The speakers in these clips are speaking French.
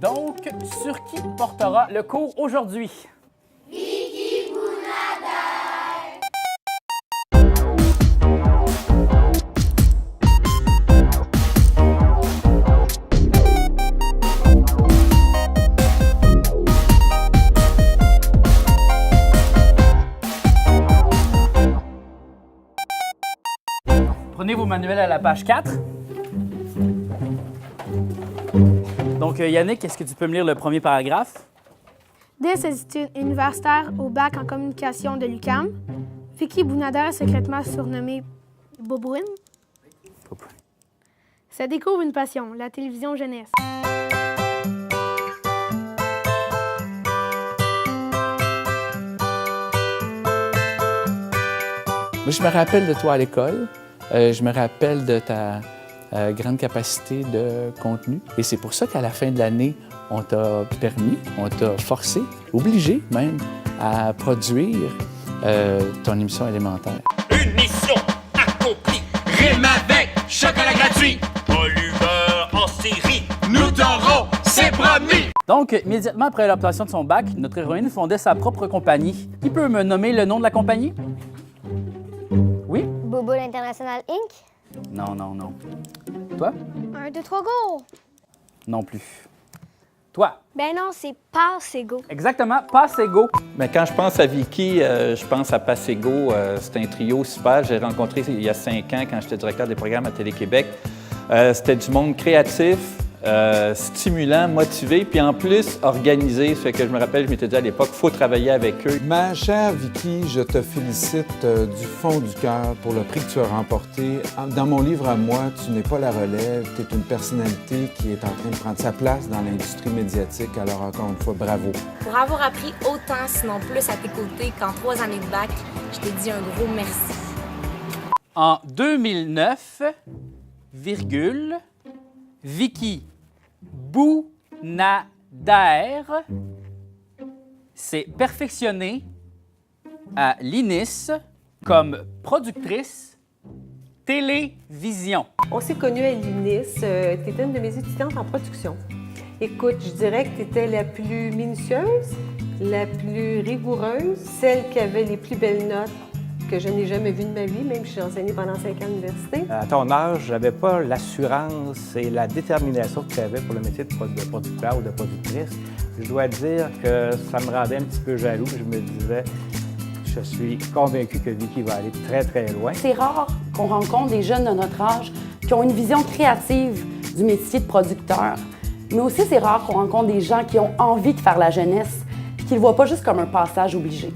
Donc, sur qui portera le cours aujourd'hui? Vicky Bounadère! Prenez vos manuels à la page 4. Donc, Yannick, est-ce que tu peux me lire le premier paragraphe? Des études universitaires au bac en communication de l'UQAM, Vicky Bounadère, secrètement surnommée Bobouine, se découvre une passion, la télévision jeunesse. Moi, je me rappelle de toi à l'école. Je me rappelle de ta grande capacité de contenu. Et c'est pour ça qu'à la fin de l'année, on t'a permis, on t'a forcé, obligé même, à produire ton émission élémentaire. Une mission accomplie. Rime avec chocolat gratuit. Oliver en série. Nous t'aurons, c'est promis. Donc, immédiatement après l'obtention de son bac, notre héroïne fondait sa propre compagnie. Qui peut me nommer le nom de la compagnie? Oui? Bobo l'International Inc. Non, non, non. Toi? 1, 2, 3, go! Non plus. Toi? Ben non, c'est Passego. Exactement, Passego. Mais quand je pense à Vicky, je pense à Passego. C'est un trio super. J'ai rencontré il y a 5 ans quand j'étais directeur des programmes à Télé-Québec. C'était du monde créatif, stimulant, motivé, puis en plus organisé. Ce que je me rappelle, je m'étais dit à l'époque, il faut travailler avec eux. Ma chère Vicky, je te félicite du fond du cœur pour le prix que tu as remporté. Dans mon livre à moi, tu n'es pas la relève, tu es une personnalité qui est en train de prendre sa place dans l'industrie médiatique. Alors encore une fois, bravo. Pour avoir appris autant, sinon plus à tes côtés qu'en 3 années de bac, je te dis un gros merci. En 2009, Vicky Bounadère s'est perfectionnée à l'INIS comme productrice télévision. On s'est connus à l'INIS. Tu étais une de mes étudiantes en production. Écoute, je dirais que tu étais la plus minutieuse, la plus rigoureuse, celle qui avait les plus belles notes que je n'ai jamais vues de ma vie, même si j'ai enseigné pendant 5 ans à l'université. À ton âge, je n'avais pas l'assurance et la détermination que tu avais pour le métier de producteur ou de productrice. Je dois dire que ça me rendait un petit peu jaloux. Je me disais, je suis convaincu que Vicky va aller très, très loin. C'est rare qu'on rencontre des jeunes de notre âge qui ont une vision créative du métier de producteur. Mais aussi, c'est rare qu'on rencontre des gens qui ont envie de faire la jeunesse et qui ne le voient pas juste comme un passage obligé.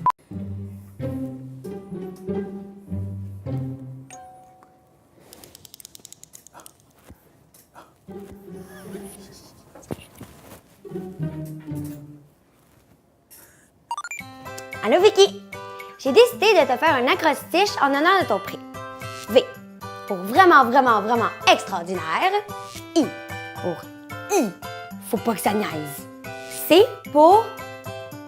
Allô, Vicky! J'ai décidé de te faire un acrostiche en honneur de ton prix. V pour vraiment, vraiment, vraiment extraordinaire. I pour I, faut pas que ça niaise. C pour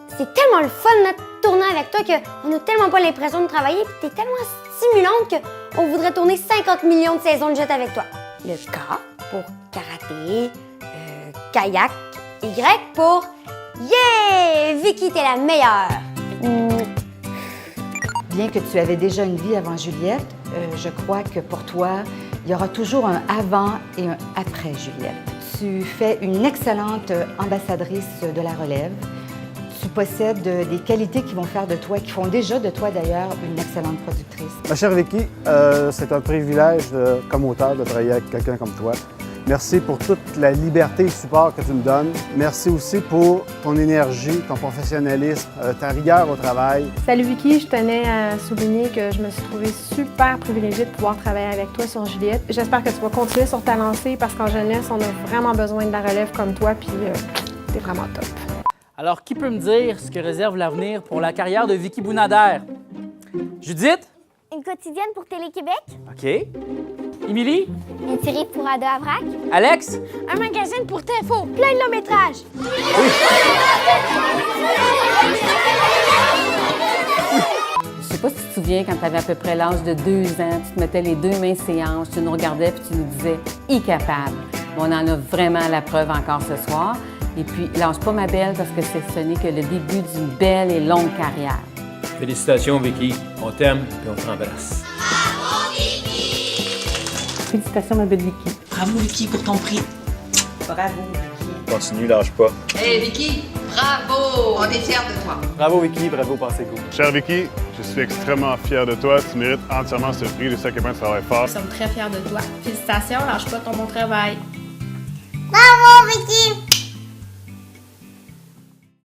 c'est tellement le fun de tourner avec toi qu'on n'a tellement pas l'impression de travailler puis t'es tellement stimulante qu'on voudrait tourner 50 millions de saisons de jet avec toi. Le K pour karaté, kayak. Y pour yeah! Vicky, t'es la meilleure! Bien que tu avais déjà une vie avant Juliette, je crois que pour toi, il y aura toujours un avant et un après Juliette. Tu fais une excellente ambassadrice de la relève. Tu possèdes des qualités qui vont faire de toi, qui font déjà de toi d'ailleurs une excellente productrice. Ma chère Vicky, c'est un privilège comme auteur de travailler avec quelqu'un comme toi. Merci pour toute la liberté et le support que tu me donnes. Merci aussi pour ton énergie, ton professionnalisme, ta rigueur au travail. Salut Vicky, je tenais à souligner que je me suis trouvée super privilégiée de pouvoir travailler avec toi sur Juliette. J'espère que tu vas continuer sur ta lancée parce qu'en jeunesse, on a vraiment besoin de la relève comme toi, puis t'es vraiment top. Alors, qui peut me dire ce que réserve l'avenir pour la carrière de Vicky Bounadère? Judith? Une quotidienne pour Télé-Québec. OK. Émilie? Une série pour Ado Avrac. Alex? Un magazine pour TFO, plein de longs métrages. Je sais pas si tu te souviens, quand tu avais à peu près l'âge de 2 ans, tu te mettais les 2 mains ses hanches, tu nous regardais puis tu nous disais « incapable ». On en a vraiment la preuve encore ce soir. Et puis, lâche pas, ma belle, parce que ce n'est que le début d'une belle et longue carrière. Félicitations, Vicky. On t'aime et on t'embrasse. Félicitations, ma belle Vicky. Bravo, Vicky, pour ton prix. Bravo, Vicky. Continue, lâche pas. Hey, Vicky, bravo! On est fiers de toi. Bravo, Vicky. Bravo, Passego. Cher Vicky, je suis extrêmement fier de toi. Tu mérites entièrement ce prix. Je sais à quel point tu travailles fort. Nous sommes très fiers de toi. Félicitations, lâche pas ton bon travail. Bravo, Vicky!